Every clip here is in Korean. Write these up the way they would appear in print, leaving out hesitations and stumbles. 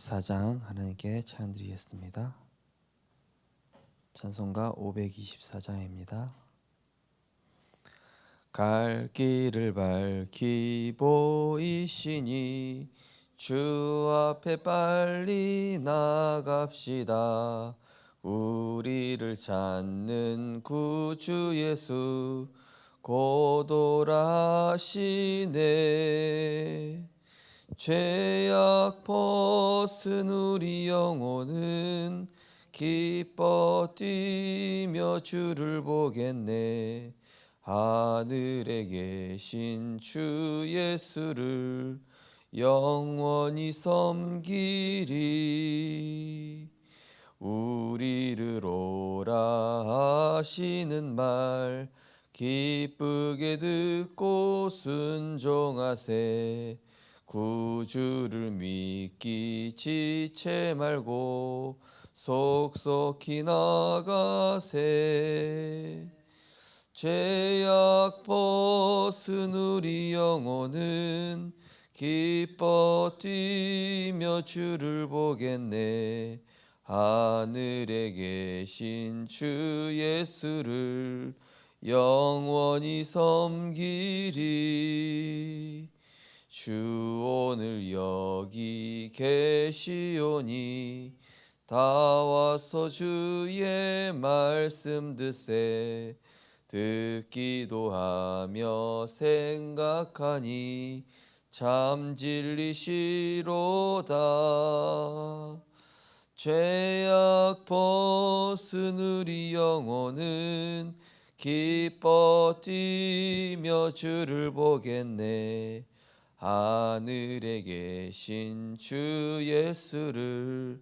4장 하나님께 찬양드리겠습니다. 찬송가 524장입니다. 갈 길을 밝히 보이시니 주 앞에 빨리 나갑시다. 우리를 찾는 구주 예수 곧 오라시네. 죄악 벗은 우리 영혼은 기뻐 뛰며 주를 보겠네. 하늘에 계신 주 예수를 영원히 섬기리. 우리를 오라 하시는 말 기쁘게 듣고 순종하세. 구주를 믿기 지체 말고 속속히 나가세. 죄악 벗은 우리 영혼은 기뻐 뛰며 주를 보겠네. 하늘에 계신 주 예수를 영원히 섬기리. 주 오늘 여기 계시오니 다 와서 주의 말씀 듣세. 듣기도 하며 생각하니 참 진리시로다. 죄악 벗은 우리 영혼은 기뻐 뛰며 주를 보겠네. 하늘에 계신 주 예수를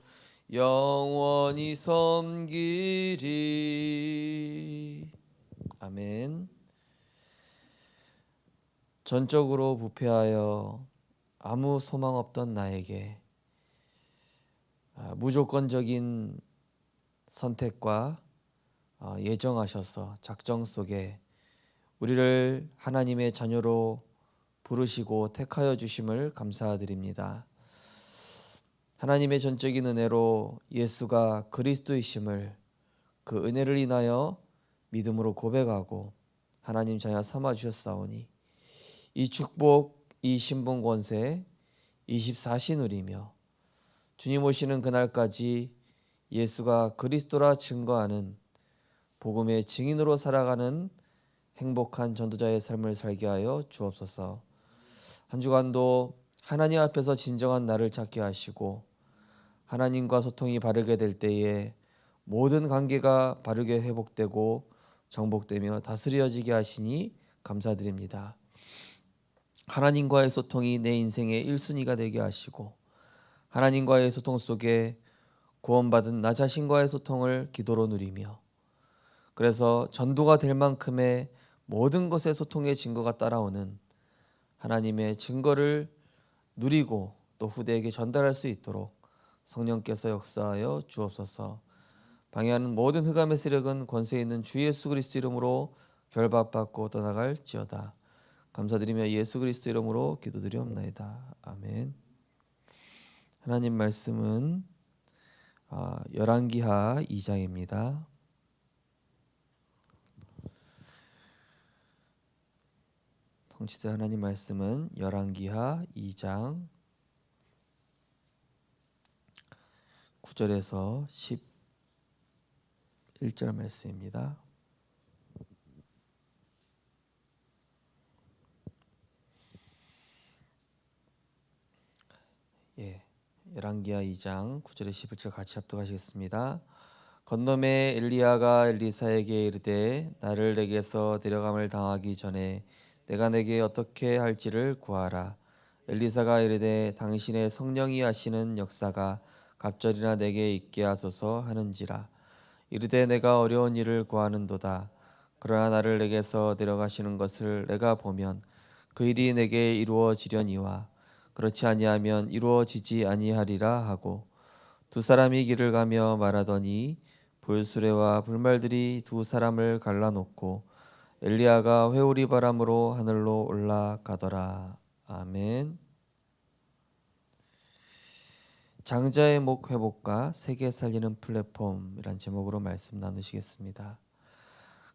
영원히 섬기리. 아멘. 전적으로 부패하여 아무 소망 없던 나에게 무조건적인 선택과 예정하셔서 작정 속에 우리를 하나님의 자녀로 부르시고 택하여 주심을 감사드립니다. 하나님의 전적인 은혜로 예수가 그리스도이심을 그 은혜를 인하여 믿음으로 고백하고 하나님 자녀 삼아 주셨사오니 이 축복, 이 신분 권세 24시 누리며 주님 오시는 그날까지 예수가 그리스도라 증거하는 복음의 증인으로 살아가는 행복한 전도자의 삶을 살게 하여 주옵소서. 한 주간도 하나님 앞에서 진정한 나를 찾게 하시고 하나님과 소통이 바르게 될 때에 모든 관계가 바르게 회복되고 정복되며 다스려지게 하시니 감사드립니다. 하나님과의 소통이 내 인생의 1순위가 되게 하시고 하나님과의 소통 속에 구원받은 나 자신과의 소통을 기도로 누리며 그래서 전도가 될 만큼의 모든 것의 소통의 증거가 따라오는 하나님의 증거를 누리고 또 후대에게 전달할 수 있도록 성령께서 역사하여 주옵소서. 방해하는 모든 흑암의 세력은 권세 있는 주 예수 그리스도 이름으로 결박받고 떠나갈지어다. 감사드리며 예수 그리스도 이름으로 기도드리옵나이다. 아멘. 하나님 말씀은 열왕기하 2장입니다. 성취자 하나님 말씀은 열왕기하 2장 9절에서 11절 말씀입니다. 열왕기하 2장 9절에 11절 같이 합독하시겠습니다. 건너매 엘리야가 엘리사에게 이르되 나를 내게서 데려감을 당하기 전에 내가 내게 어떻게 할지를 구하라. 엘리사가 이르되 당신의 성령이 하시는 역사가 갑절이나 내게 있게 하소서 하는지라. 이르되 내가 어려운 일을 구하는도다. 그러나 나를 내게서 데려가시는 것을 내가 보면 그 일이 내게 이루어지려니와 그렇지 아니하면 이루어지지 아니하리라 하고 두 사람이 길을 가며 말하더니 불수레와 불말들이 두 사람을 갈라놓고 엘리야가 회오리 바람으로 하늘로 올라가더라. 아멘. 장자의 목 회복과 세계 살리는 플랫폼이란 제목으로 말씀 나누시겠습니다.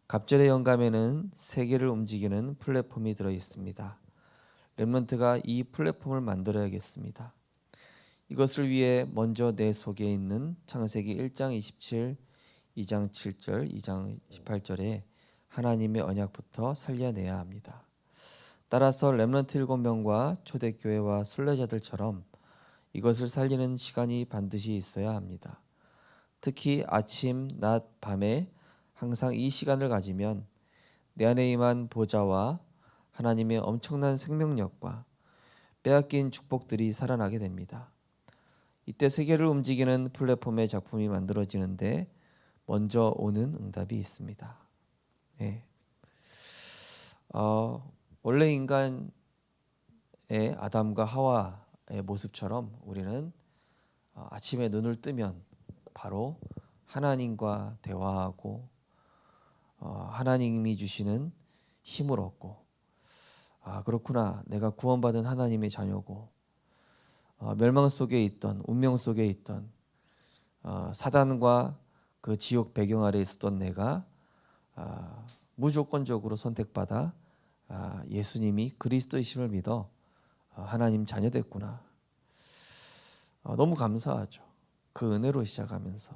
갑절의 영감에는 세계를 움직이는 플랫폼이 들어 있습니다. 렘넌트가 이 플랫폼을 만들어야겠습니다. 이것을 위해 먼저 내 속에 있는 창세기 1장 27, 2장 7절, 2장 18절에 하나님의 언약부터 살려내야 합니다. 따라서 렘넌트 7명과 초대교회와 순례자들처럼 이것을 살리는 시간이 반드시 있어야 합니다. 특히 아침, 낮, 밤에 항상 이 시간을 가지면 내 안에 임한 보좌와 하나님의 엄청난 생명력과 빼앗긴 축복들이 살아나게 됩니다. 이때 세계를 움직이는 플랫폼의 작품이 만들어지는데 먼저 오는 응답이 있습니다. 네. 원래 인간의 아담과 하와의 모습처럼 우리는 아침에 눈을 뜨면 바로 하나님과 대화하고 하나님이 주시는 힘을 얻고 그렇구나, 내가 구원받은 하나님의 자녀고 멸망 속에 있던, 운명 속에 있던 사단과 그 지옥 배경 아래 있었던 내가 무조건적으로 선택받아 예수님이 그리스도이심을 믿어 하나님 자녀 됐구나. 너무 감사하죠. 그 은혜로 시작하면서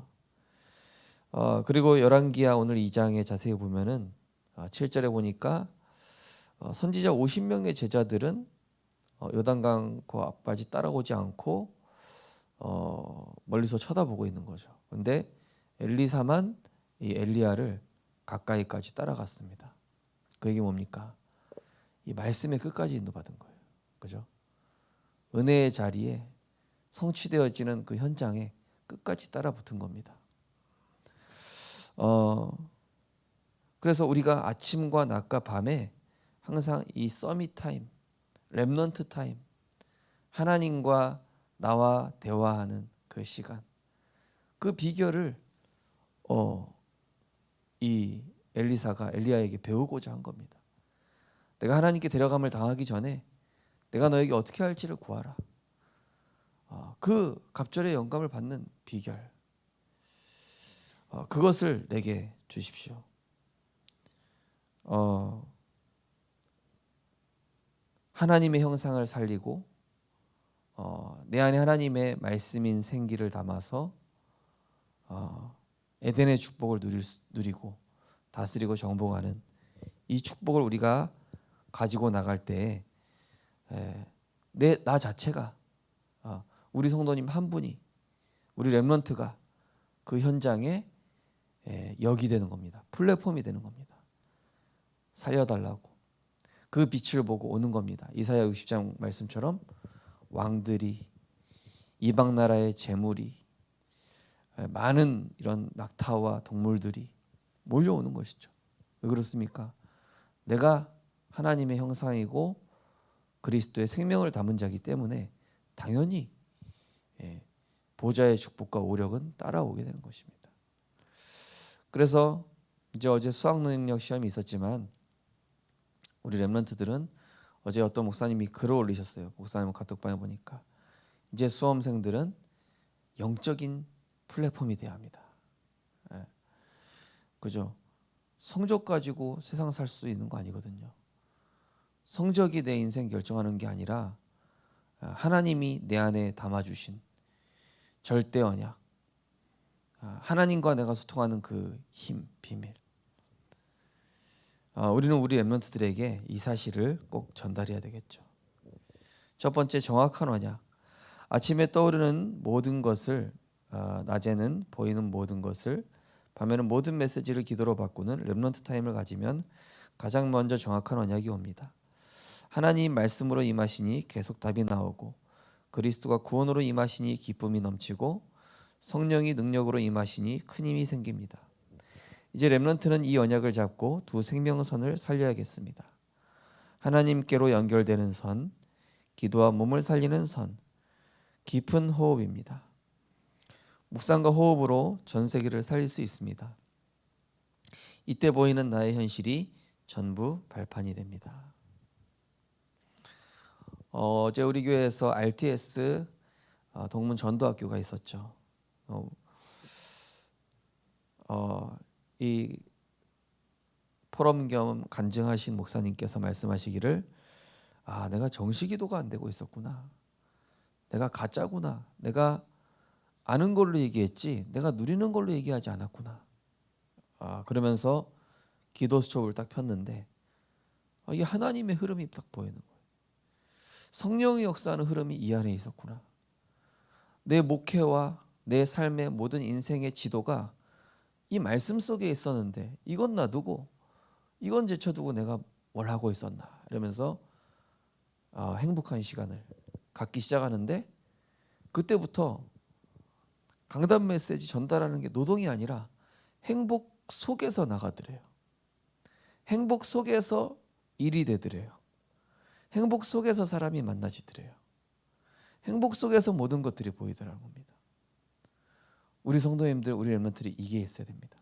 그리고 열왕기야 오늘 2장에 자세히 보면은 7절에 보니까 선지자 50명의 제자들은 요단강 그 앞까지 따라오지 않고 멀리서 쳐다보고 있는 거죠. 근데 엘리사만 이 엘리야를 가까이까지 따라갔습니다. 그 얘기 뭡니까? 이 말씀의 끝까지 인도받은 거예요. 그죠? 은혜의 자리에 성취되어지는 그 현장에 끝까지 따라붙은 겁니다. 그래서 우리가 아침과 낮과 밤에 항상 이 서밋 타임, 렘넌트 타임, 하나님과 나와 대화하는 그 시간, 그 비결을 이 엘리사가 엘리야에게 배우고자 한 겁니다. 내가 하나님께 데려감을 당하기 전에 내가 너에게 어떻게 할지를 구하라. 그 갑절의 영감을 받는 비결, 그것을 내게 주십시오. 하나님의 형상을 살리고 내 안에 하나님의 말씀인 생기를 담아서 에덴의 축복을 누리고 다스리고 정복하는 이 축복을 우리가 가지고 나갈 때 나 자체가 우리 성도님 한 분이, 우리 렘넌트가 그 현장에 역이 되는 겁니다. 플랫폼이 되는 겁니다. 살려달라고 그 빛을 보고 오는 겁니다. 이사야 60장 말씀처럼 왕들이, 이방 나라의 재물이, 많은 이런 낙타와 동물들이 몰려오는 것이죠. 왜 그렇습니까? 내가 하나님의 형상이고 그리스도의 생명을 담은 자이기 때문에 당연히 보좌의 축복과 오력은 따라오게 되는 것입니다. 그래서 이제 어제 수학 능력 시험이 있었지만 우리 렘넌트들은 어제 어떤 목사님이 글을 올리셨어요. 목사님 카톡방에 보니까 이제 수험생들은 영적인 플랫폼이 돼야 합니다. 그죠? 성적 가지고 세상 살 수 있는 거 아니거든요. 성적이 내 인생 결정하는 게 아니라 하나님이 내 안에 담아주신 절대 언약, 하나님과 내가 소통하는 그 힘, 비밀. 우리는 우리 렘넌트들에게 이 사실을 꼭 전달해야 되겠죠. 첫 번째, 정확한 언약. 아침에 떠오르는 모든 것을, 낮에는 보이는 모든 것을, 밤에는 모든 메시지를 기도로 바꾸는 렘넌트 타임을 가지면 가장 먼저 정확한 언약이 옵니다. 하나님 말씀으로 임하시니 계속 답이 나오고, 그리스도가 구원으로 임하시니 기쁨이 넘치고, 성령이 능력으로 임하시니 큰 힘이 생깁니다. 이제 렘넌트는 이 언약을 잡고 두 생명선을 살려야겠습니다. 하나님께로 연결되는 선, 기도와 몸을 살리는 선, 깊은 호흡입니다. 묵상과 호흡으로 전 세계를 살릴 수 있습니다. 이때 보이는 나의 현실이 전부 발판이 됩니다. 어제 우리 교회에서 RTS 동문 전도학교가 있었죠. 이 포럼 겸 간증하신 목사님께서 말씀하시기를 내가 정시기도가 안 되고 있었구나. 내가 가짜구나. 내가 아는 걸로 얘기했지 내가 누리는 걸로 얘기하지 않았구나. 그러면서 기도 수첩을 딱 폈는데 이게 하나님의 흐름이 딱 보이는 거예요. 성령의 역사하는 흐름이 이 안에 있었구나. 내 목회와 내 삶의 모든 인생의 지도가 이 말씀 속에 있었는데 이건 놔두고 이건 제쳐두고 내가 뭘 하고 있었나 이러면서 행복한 시간을 갖기 시작하는데 그때부터 강단 메시지 전달하는 게 노동이 아니라 행복 속에서 나가더래요. 행복 속에서 일이 되더래요. 행복 속에서 사람이 만나지더래요. 행복 속에서 모든 것들이 보이더라는 겁니다. 우리 성도님들, 우리 렘넌트들이 이게 있어야 됩니다.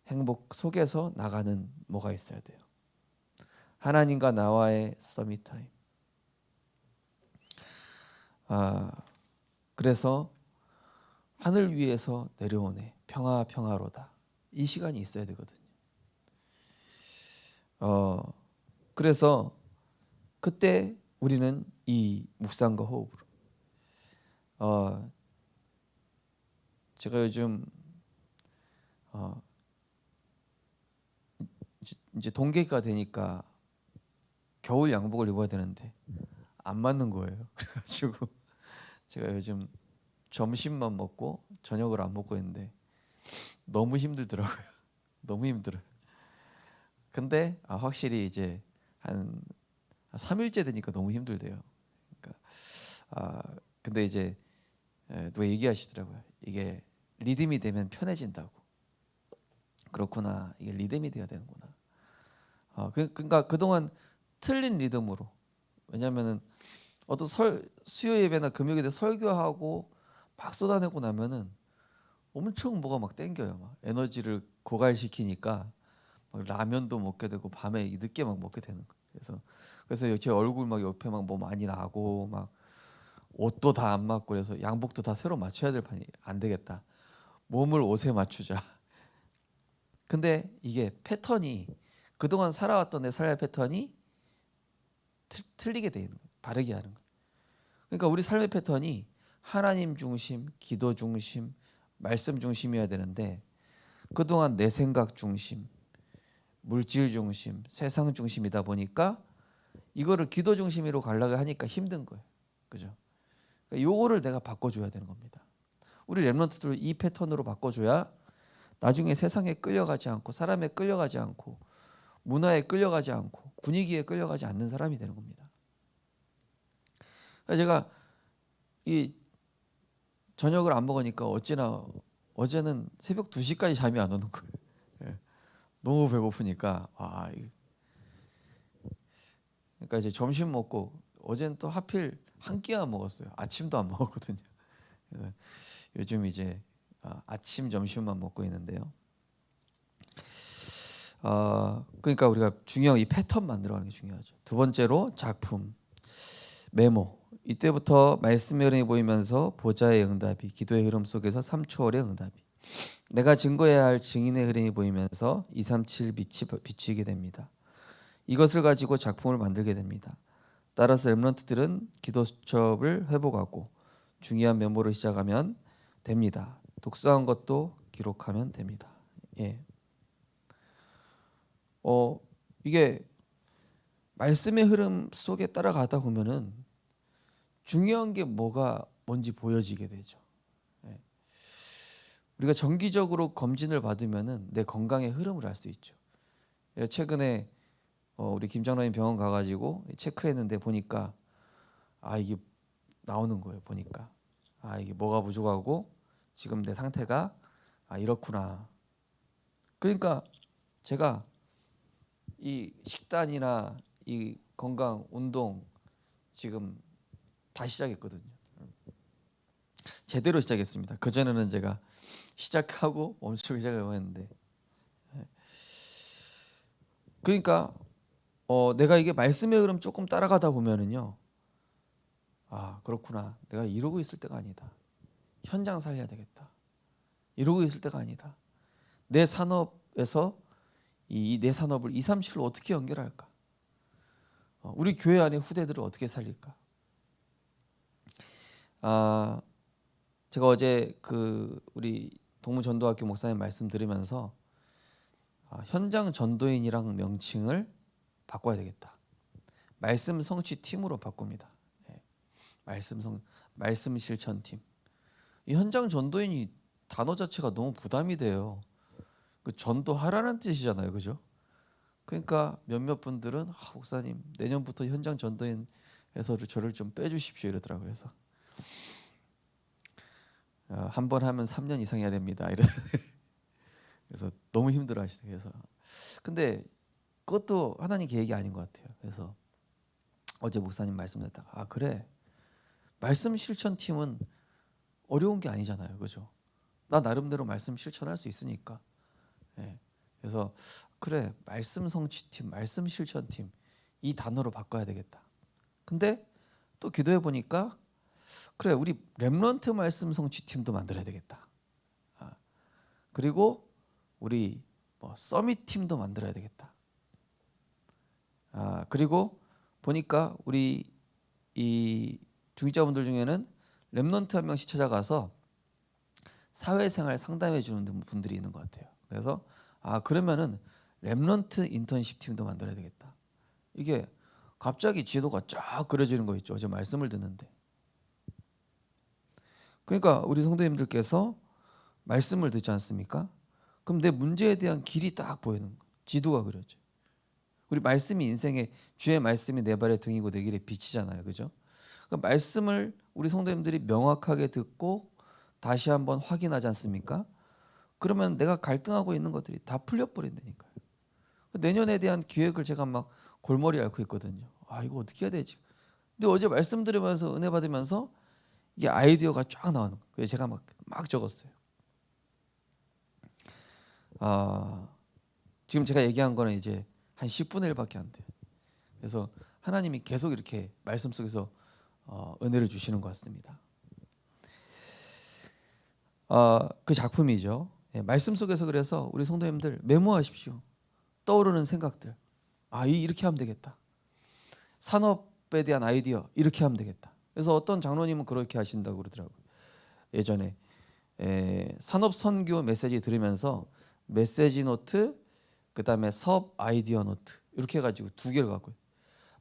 행복 속에서 나가는 뭐가 있어야 돼요. 하나님과 나와의 서밋 타임. 그래서 하늘 위에서 내려오네 평화로다. 이 시간이 있어야 되거든요. 그래서 그때 우리는 이 묵상과 호흡으로 제가 요즘 이제 동계가 되니까 겨울 양복을 입어야 되는데 안 맞는 거예요. 그래가지고 제가 요즘 점심만 먹고 저녁을 안 먹고 있는데 너무 힘들더라고요. 너무 힘들어요. 근데 확실히 이제 한 3일째 되니까 너무 힘들대요. 그러니까 근데 이제 누가 얘기하시더라고요. 이게 리듬이 되면 편해진다고. 그렇구나. 이게 리듬이 돼야 되는구나. 그러니까 그동안 틀린 리듬으로. 왜냐하면은 어떤 수요 예배나 금요 예배 설교하고 막 쏟아내고 나면은 엄청 뭐가 막 땡겨요. 막 에너지를 고갈시키니까 막 라면도 먹게 되고 밤에 늦게 막 먹게 되는 거예요. 그래서 제 얼굴 막 옆에 막 뭐 많이 나고 막 옷도 다 안 맞고 그래서 양복도 다 새로 맞춰야 될 판이 안 되겠다. 몸을 옷에 맞추자. 근데 이게 패턴이 그동안 살아왔던 내 삶의 패턴이 틀리게 돼 있는 거예요. 바르게 하는 거예요. 그러니까 우리 삶의 패턴이 하나님 중심, 기도 중심, 말씀 중심이어야 되는데 그동안 내 생각 중심, 물질 중심, 세상 중심이다 보니까 이거를 기도 중심으로 가려고 하니까 힘든 거예요. 그죠? 그러니까 요거를 내가 바꿔줘야 되는 겁니다. 우리 렘넌트들 이 패턴으로 바꿔줘야 나중에 세상에 끌려가지 않고 사람에 끌려가지 않고 문화에 끌려가지 않고 분위기에 끌려가지 않는 사람이 되는 겁니다. 제가 이 저녁을 안 먹으니까 어제는 새벽 2시까지 잠이 안 오는 거예요. 예. 너무 배고프니까 그러니까 이제 점심 먹고 어제는 또 하필 한 끼만 먹었어요. 아침도 안 먹었거든요. 요즘 이제 아침 점심만 먹고 있는데요. 그러니까 우리가 중요한 이 패턴 만들어가는 게 중요하죠. 두 번째로 작품, 메모. 이때부터 말씀의 흐름이 보이면서 보좌의 응답이, 기도의 흐름 속에서 3초월의 응답이, 내가 증거해야 할 증인의 흐름이 보이면서 237 빛이 비추게 됩니다. 이것을 가지고 작품을 만들게 됩니다. 따라서 렘넌트들은 기도 수첩을 회복하고 중요한 메모를 시작하면 됩니다. 독서한 것도 기록하면 됩니다. 예. 이게 말씀의 흐름 속에 따라가다 보면은 중요한 게 뭔지 보여지게 되죠. 예. 우리가 정기적으로 검진을 받으면은 내 건강의 흐름을 알 수 있죠. 예, 최근에 우리 김장로님 병원 가가지고 체크했는데 보니까 이게 나오는 거예요. 보니까 이게 뭐가 부족하고 지금 내 상태가 이렇구나. 그러니까 제가 이 식단이나 이 건강, 운동 지금 다 시작했거든요. 제대로 시작했습니다. 그 전에는 제가 시작하고 멈추고 시작하고 했는데, 그러니까 내가 이게 말씀의 흐름 조금 따라가다 보면은요, 아, 그렇구나. 내가 이러고 있을 때가 아니다. 현장 살려야 되겠다. 이러고 있을 때가 아니다. 내 산업에서 이 내 산업을 2, 3, 7로 어떻게 연결할까? 우리 교회 안에 후대들을 어떻게 살릴까? 아, 제가 어제 우리 동무전도학교 목사님 말씀 들으면서 현장 전도인이랑 명칭을 바꿔야 되겠다. 말씀 성취 팀으로 바꿉니다. 예, 말씀 실천 팀. 이 현장 전도인이 단어 자체가 너무 부담이 돼요. 그 전도하라는 뜻이잖아요, 그죠? 그러니까 몇몇 분들은 목사님 내년부터 현장 전도인에서 저를 좀 빼주십시오 이러더라고요. 그래서 한 번 하면 3년 이상 해야 됩니다. 그래서 너무 힘들어하시더라고요. 그래서 근데 그것도 하나님 계획이 아닌 것 같아요. 그래서 어제 목사님 말씀 듣다가 그래, 말씀 실천 팀은 어려운 게 아니잖아요, 그죠? 나 나름대로 말씀 실천할 수 있으니까. 예. 그래서 그래, 말씀 성취팀, 말씀 실천팀 이 단어로 바꿔야 되겠다. 근데 또 기도해 보니까 그래, 우리 렘넌트 말씀 성취팀도 만들어야 되겠다. 그리고 우리 서밋 팀도 만들어야 되겠다. 그리고 보니까 우리 이 중직자분들 중에는 렘넌트 한 명씩 찾아가서 사회생활 상담해 주는 분들이 있는 것 같아요. 그래서 그러면은 렘넌트 인턴십 팀도 만들어야 되겠다. 이게 갑자기 지도가 쫙 그려지는 거 있죠. 어제 말씀을 듣는데. 그러니까 우리 성도님들께서 말씀을 듣지 않습니까? 그럼 내 문제에 대한 길이 딱 보이는 거. 지도가 그려져. 우리 말씀이 인생의 주의 말씀이 내 발의 등이고 내 길의 빛이잖아요, 그죠? 그러니까 말씀을 우리 성도님들이 명확하게 듣고 다시 한번 확인하지 않습니까? 그러면 내가 갈등하고 있는 것들이 다 풀려버린다니까요. 내년에 대한 기획을 제가 막 골머리 앓고 있거든요. 이거 어떻게 해야 되지? 근데 어제 말씀 들으면서 은혜 받으면서 이게 아이디어가 쫙 나오는 거예요. 그래서 제가 막 적었어요. 지금 제가 얘기한 거는 이제 한 10분의 1밖에 안 돼요. 그래서 하나님이 계속 이렇게 말씀 속에서 은혜를 주시는 것 같습니다. 그 작품이죠. 말씀 속에서 그래서 우리 성도님들 메모하십시오. 떠오르는 생각들. 이렇게 하면 되겠다. 산업에 대한 아이디어 이렇게 하면 되겠다. 그래서 어떤 장로님은 그렇게 하신다고 그러더라고요. 예전에 산업 선교 메시지 들으면서 메시지 노트, 그다음에 사업 아이디어 노트 이렇게 해가지고 두 개를 갖고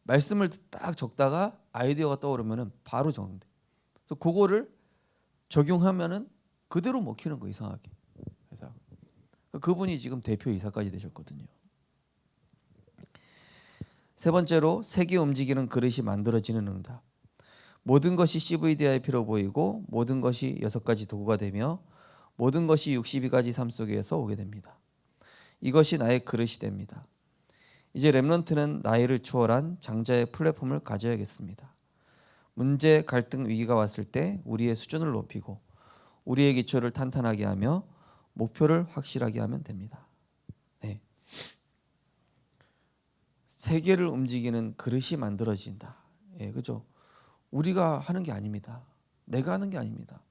말씀을 딱 적다가 아이디어가 떠오르면은 바로 적는데. 그래서 그거를 적용하면은 그대로 먹히는 거 이상하게. 그래서 그분이 지금 대표 이사까지 되셨거든요. 세 번째로 세계 움직이는 그릇이 만들어지는 응답. 모든 것이 CVDI의 피로 보이고 모든 것이 6가지 도구가 되며 모든 것이 62가지 삶 속에서 오게 됩니다. 이것이 나의 그릇이 됩니다. 이제 렘넌트는 나이를 초월한 장자의 플랫폼을 가져야겠습니다. 문제, 갈등, 위기가 왔을 때 우리의 수준을 높이고 우리의 기초를 탄탄하게 하며 목표를 확실하게 하면 됩니다. 네. 세계를 움직이는 그릇이 만들어진다. 그죠? 우리가 하는 게 아닙니다. 내가 하는 게 아닙니다.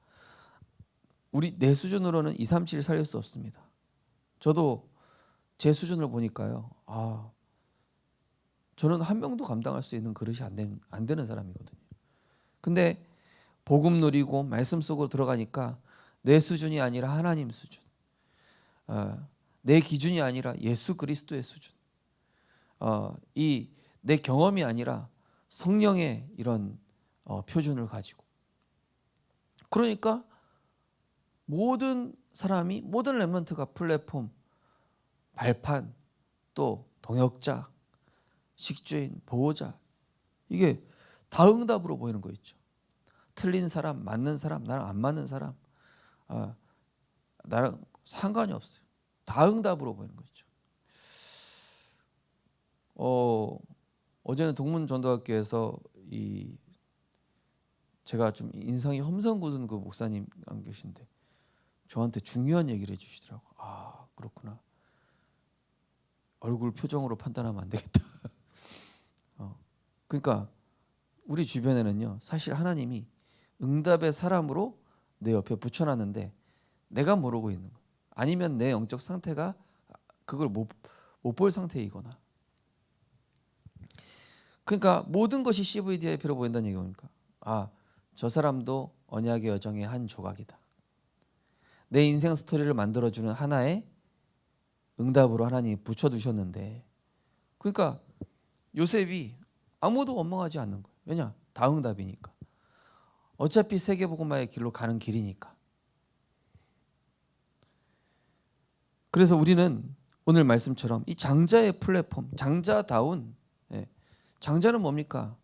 내 수준으로는 2, 3, 7 살릴 수 없습니다. 저도 제 수준을 보니까요. 저는 한 명도 감당할 수 있는 그릇이 안 되는 사람이거든요. 근데 복음 누리고 말씀 속으로 들어가니까 내 수준이 아니라 하나님 수준, 내 기준이 아니라 예수 그리스도의 수준, 내 경험이 아니라 성령의 이런 표준을 가지고, 그러니까 모든 사람이, 모든 렘넌트가 플랫폼, 발판, 또 동역자, 식주인, 보호자, 이게 다 응답으로 보이는 거 있죠. 틀린 사람, 맞는 사람, 나랑 안 맞는 사람, 나랑 상관이 없어요. 다 응답으로 보이는 거 있죠. 어제는 동문전도학교에서 제가 좀 인상이 험상궂은 그 목사님 안 계신데 저한테 중요한 얘기를 해주시더라고. 그렇구나. 얼굴 표정으로 판단하면 안 되겠다. 그러니까 우리 주변에는요, 사실 하나님이 응답의 사람으로 내 옆에 붙여놨는데 내가 모르고 있는 거예요. 아니면 내 영적 상태가 그걸 못 볼 상태이거나. 그러니까 모든 것이 CVDIP로 보인다는 얘기입니까? 저 사람도 언약의 여정의 한 조각이다. 내 인생 스토리를 만들어주는 하나의 응답으로 하나님이 붙여두셨는데, 그러니까 요셉이 아무도 원망하지 않는 거예요. 왜냐? 다 응답이니까. 어차피 세계복음화의 길로 가는 길이니까. 그래서 우리는 오늘 말씀처럼 이 장자의 플랫폼, 장자다운, 장자는 뭡니까?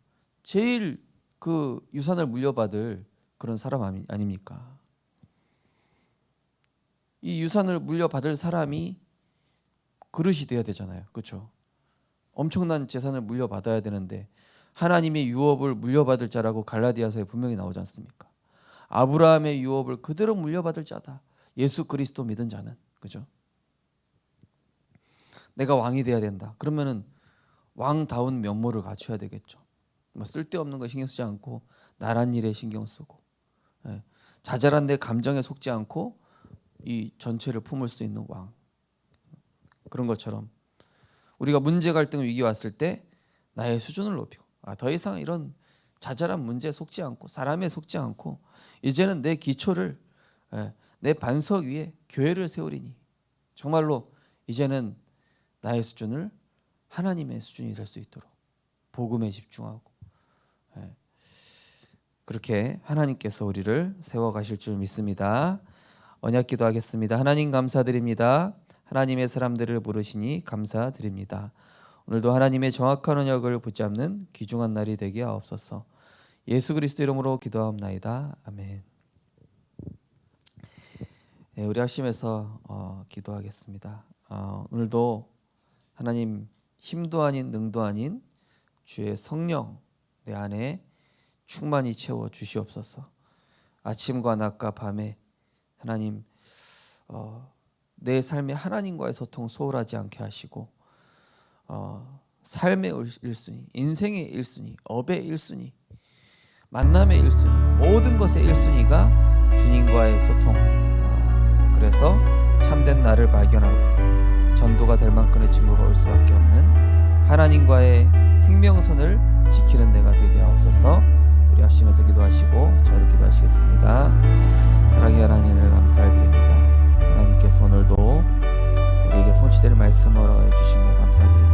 제일 그 유산을 물려받을 그런 사람 아닙니까? 이 유산을 물려받을 사람이 그릇이 되어야 되잖아요. 그렇죠? 엄청난 재산을 물려받아야 되는데 하나님의 유업을 물려받을 자라고 갈라디아서에 분명히 나오지 않습니까? 아브라함의 유업을 그대로 물려받을 자다. 예수 그리스도 믿은 자는. 그죠? 내가 왕이 돼야 된다. 그러면은 왕다운 면모를 갖춰야 되겠죠. 쓸데없는 거 신경 쓰지 않고 나란 일에 신경 쓰고, 자잘한 내 감정에 속지 않고 이 전체를 품을 수 있는 왕. 그런 것처럼 우리가 문제, 갈등, 위기 왔을 때 나의 수준을 높이고, 더 이상 이런 자잘한 문제에 속지 않고 사람에 속지 않고 이제는 내 기초를, 내 반석 위에 교회를 세우리니, 정말로 이제는 나의 수준을 하나님의 수준이 될 수 있도록 복음에 집중하고, 그렇게 하나님께서 우리를 세워가실 줄 믿습니다. 언약 기도하겠습니다. 하나님 감사드립니다. 하나님의 사람들을 부르시니 감사드립니다. 오늘도 하나님의 정확한 언약을 붙잡는 귀중한 날이 되게 하옵소서. 예수 그리스도 이름으로 기도하옵나이다. 아멘. 우리 합심해서 기도하겠습니다. 오늘도 하나님 힘도 아닌 능도 아닌 주의 성령 내 안에 충만히 채워 주시옵소서. 아침과 낮과 밤에 하나님 내 삶에 하나님과의 소통 소홀하지 않게 하시고, 삶의 1순위, 인생의 1순위, 업의 1순위, 만남의 1순위, 모든 것의 1순위가 주님과의 소통. 그래서 참된 나를 발견하고 전도가 될 만큼의 증거가 올 수밖에 없는 하나님과의 생명선을 지키는 내가 되게 하옵소서. 우리 합심해서 기도하시고 저를 기도하시겠습니다. 사랑의 하나님을 감사드립니다. 하나님께서 오늘도 우리에게 성취될 말씀을 해주심을 감사드립니다.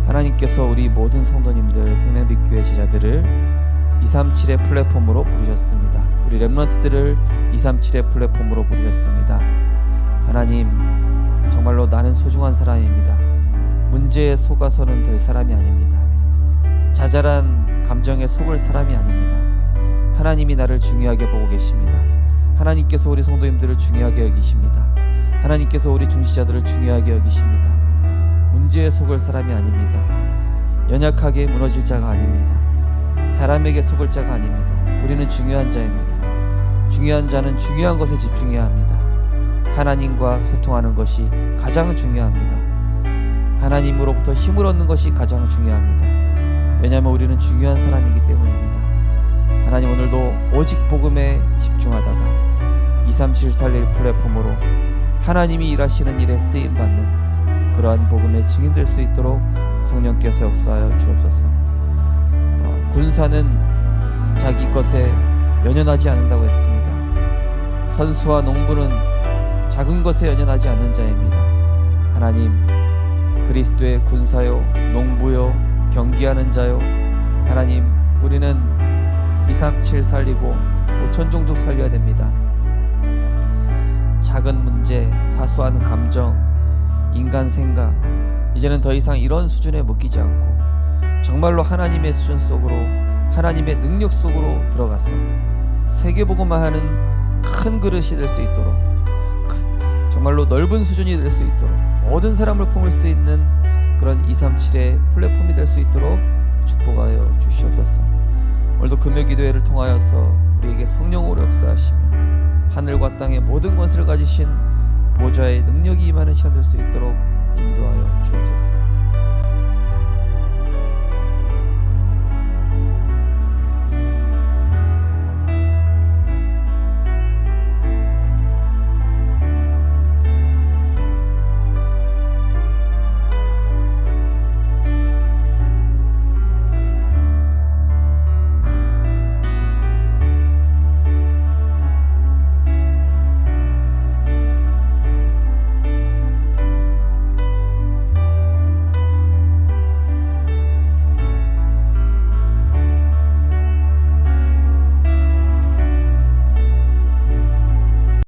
하나님께서 우리 모든 성도님들 생명빛 교회 제자들을 237의 플랫폼으로 부르셨습니다. 우리 렘넌트들을 237의 플랫폼으로 부르셨습니다. 하나님, 정말로 나는 소중한 사람입니다. 문제에 속아서는 될 사람이 아닙니다. 자잘한 감정에 속을 사람이 아닙니다. 하나님이 나를 중요하게 보고 계십니다. 하나님께서 우리 성도님들을 중요하게 여기십니다. 하나님께서 우리 중시자들을 중요하게 여기십니다. 문제에 속을 사람이 아닙니다. 연약하게 무너질 자가 아닙니다. 사람에게 속을 자가 아닙니다. 우리는 중요한 자입니다. 중요한 자는 중요한 것에 집중해야 합니다. 하나님과 소통하는 것이 가장 중요합니다. 하나님으로부터 힘을 얻는 것이 가장 중요합니다. 왜냐하면 우리는 중요한 사람이기 때문입니다. 하나님, 오늘도 오직 복음에 집중하다가 237 플랫폼으로 하나님이 일하시는 일에 쓰임받는 그러한 복음의 증인될 수 있도록 성령께서 역사하여 주옵소서. 군사는 자기 것에 연연하지 않는다고 했습니다. 선수와 농부는 작은 것에 연연하지 않는 자입니다. 하나님, 그리스도의 군사요, 농부요, 경기하는 자요, 하나님, 우리는 237 살리고 5천 종족 살려야 됩니다. 작은 문제, 사소한 감정, 인간 생각, 이제는 더 이상 이런 수준에 묶이지 않고 정말로 하나님의 수준 속으로, 하나님의 능력 속으로 들어가서 세계복음화하는 큰 그릇이 될 수 있도록, 정말로 넓은 수준이 될 수 있도록, 모든 사람을 품을 수 있는 그런 237의 플랫폼이 될 수 있도록 축복하여 주시옵소서. 오늘도 금요기도회를 통하여서 우리에게 성령으로 역사하시며 하늘과 땅의 모든 권세를 가지신 보좌의 능력이 임하는 시간 될 수 있도록 인도하여 주옵소서.